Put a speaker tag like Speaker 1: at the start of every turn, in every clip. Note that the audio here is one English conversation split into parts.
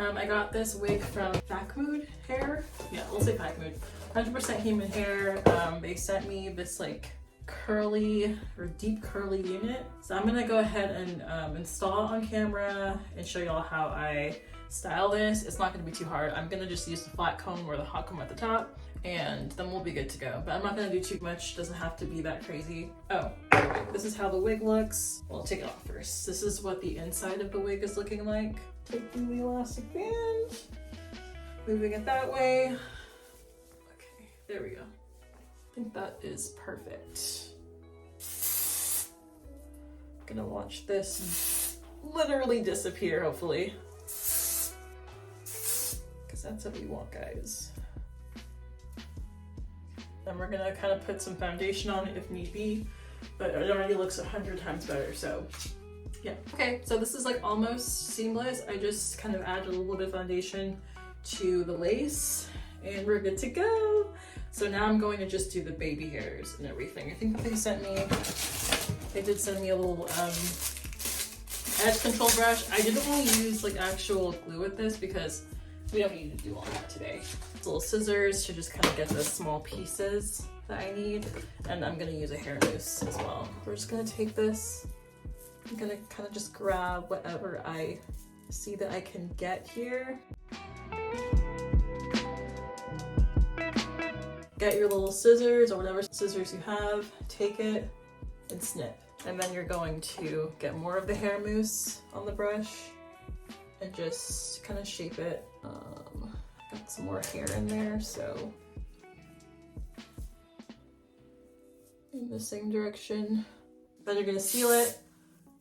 Speaker 1: I got this wig from Facmood hair. Yeah, we'll say Facmood. 100% human hair. They sent me this like curly or deep curly unit. So I'm gonna go ahead and install it on camera and show y'all how I style this. It's not gonna be too hard. I'm gonna just use the flat comb or the hot comb at the top, and then we'll be good to go. But I'm not gonna do too much. Doesn't have to be that crazy. Oh, this is how the wig looks. Well, I'll take it off first. This is what the inside of the wig is looking like. Taking the elastic band, moving it that way. Okay, there we go. I think that is perfect. Gonna watch this literally disappear, hopefully. Because that's what we want, guys. Then we're gonna kind of put some foundation on it if need be, but it already looks 100 times better, so yeah. Okay, so this is like almost seamless. I just kind of added a little bit of foundation to the lace and we're good to go. So now I'm going to just do the baby hairs and everything. I think they did send me a little edge control brush. I didn't want to use like actual glue with this because we don't need to do all that today. Little scissors to just kind of get the small pieces that I need. And I'm gonna use a hair mousse as well. We're just gonna take this. I'm gonna kind of just grab whatever I see that I can get here. Get your little scissors or whatever scissors you have, take it and snip. And then you're going to get more of the hair mousse on the brush and just kind of shape it. Got some more hair in there, so in the same direction. Then you're gonna seal it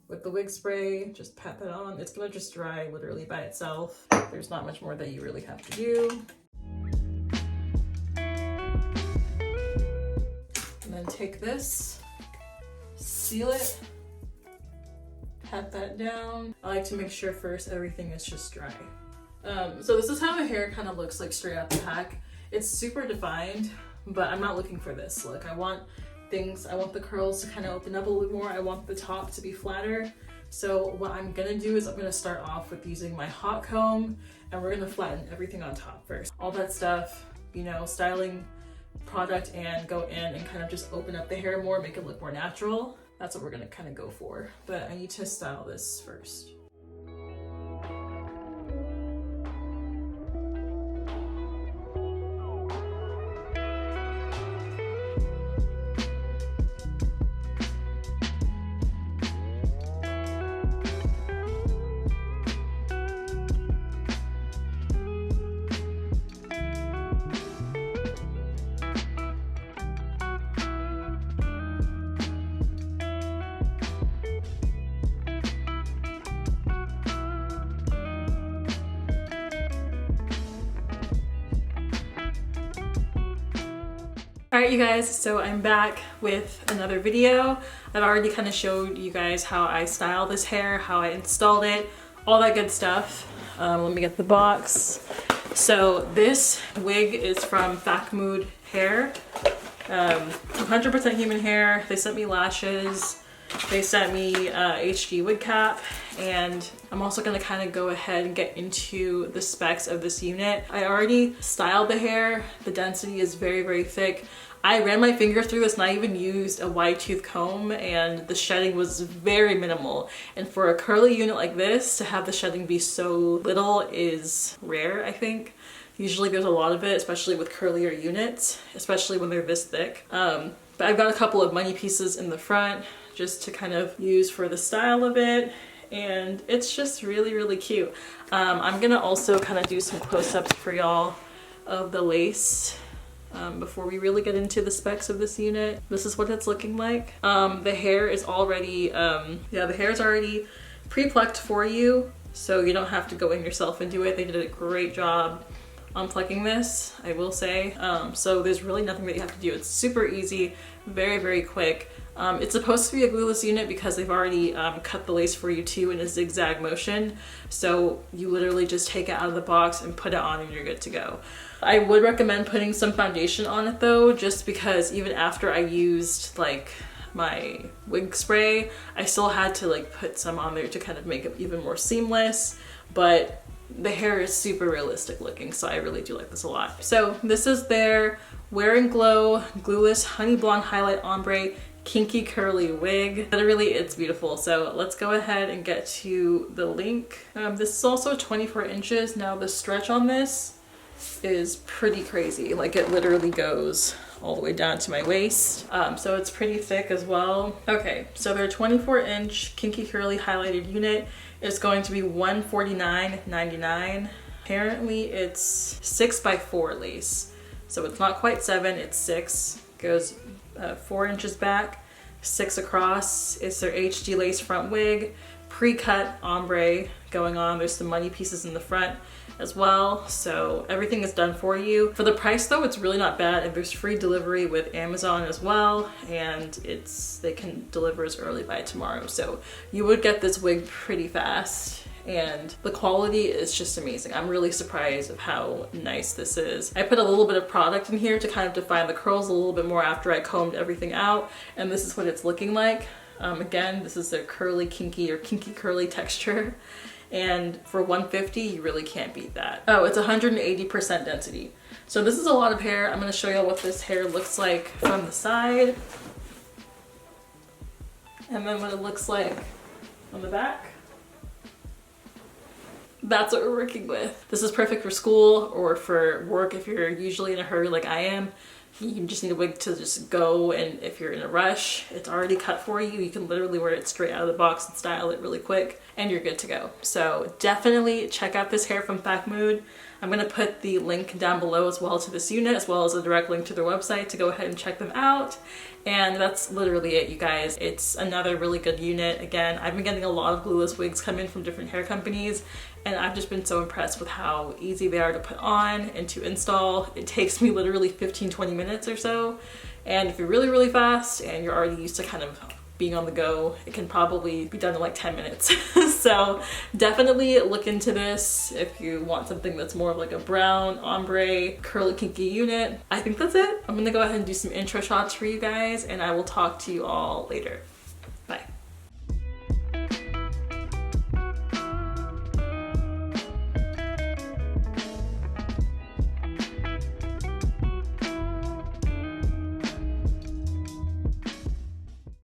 Speaker 1: with the wig spray. Just pat that on. It's gonna just dry literally by itself. There's not much more that you really have to do. And then take this, seal it, pat that down. I like to make sure first everything is just dry. So this is how my hair kind of looks like straight out the pack. It's super defined, but I'm not looking for this look. I want the curls to kind of open up a little bit more. I want the top to be flatter. So what I'm gonna do is I'm gonna start off with using my hot comb and we're gonna flatten everything on top first. All that stuff, you know, styling product and go in and kind of just open up the hair more, make it look more natural. That's what we're gonna kind of go for. But I need to style this first. Alright you guys, so I'm back with another video. I've already kind of showed you guys how I style this hair, how I installed it, all that good stuff. Let me get the box. So this wig is from Facmood hair. 100% human hair. They sent me lashes. They sent me HD wig cap, and I'm also gonna kind of go ahead and get into the specs of this unit. I already styled the hair. The density is very, very thick. I ran my finger through this and I even used a wide tooth comb and the shedding was very minimal. And for a curly unit like this, to have the shedding be so little is rare, I think. Usually there's a lot of it, especially with curlier units, especially when they're this thick. But I've got a couple of money pieces in the front just to kind of use for the style of it. And it's just really, really cute. I'm gonna also kind of do some close-ups for y'all of the lace before we really get into the specs of this unit. This is what it's looking like. The hair is already, the hair is already pre-plucked for you, so you don't have to go in yourself and do it. They did a great job on plucking this, I will say. So there's really nothing that you have to do. It's super easy, very, very quick. It's supposed to be a glueless unit because they've already cut the lace for you too in a zigzag motion. So you literally just take it out of the box and put it on and you're good to go. I would recommend putting some foundation on it though, just because even after I used like my wig spray, I still had to like put some on there to kind of make it even more seamless. But the hair is super realistic looking, so I really do like this a lot. So this is their Wear and Glow Glueless Honey Blonde Highlight Ombre Kinky Curly Wig. Literally, it's beautiful. So let's go ahead and get to the link. This is also 24 inches. Now the stretch on this is pretty crazy. Like, it literally goes all the way down to my waist. So it's pretty thick as well. Okay, so their 24-inch Kinky Curly Highlighted unit is going to be $149.99. Apparently it's 6x4 lace. So it's not quite 7, it's 6. Goes 4 inches back, 6 across. It's their HD lace front wig, pre-cut ombre going on. There's some money pieces in the front as well, so everything is done for you. For the price though, it's really not bad, and there's free delivery with Amazon as well, and they can deliver as early by tomorrow, so you would get this wig pretty fast. And the quality is just amazing. I'm really surprised of how nice this is. I put a little bit of product in here to kind of define the curls a little bit more after I combed everything out, and this is what it's looking like. Again, this is the curly kinky or kinky curly texture, and for $150 you really can't beat that. Oh, it's 180% density. So this is a lot of hair. I'm going to show you what this hair looks like from the side, and then what it looks like on the back. That's what we're working with. This is perfect for school or for work if you're usually in a hurry like I am. You just need a wig to just go, and if you're in a rush, it's already cut for you. You can literally wear it straight out of the box and style it really quick, and you're good to go. So definitely check out this hair from Facmood. I'm gonna put the link down below as well to this unit, as well as a direct link to their website to go ahead and check them out. And that's literally it, you guys. It's another really good unit. Again, I've been getting a lot of glueless wigs come in from different hair companies, and I've just been so impressed with how easy they are to put on and to install. It takes me literally 15-20 minutes or so. And if you're really, really fast and you're already used to kind of being on the go, it can probably be done in like 10 minutes. So definitely look into this if you want something that's more of like a brown ombre curly kinky unit. I think that's it. I'm gonna go ahead and do some intro shots for you guys, and I will talk to you all later.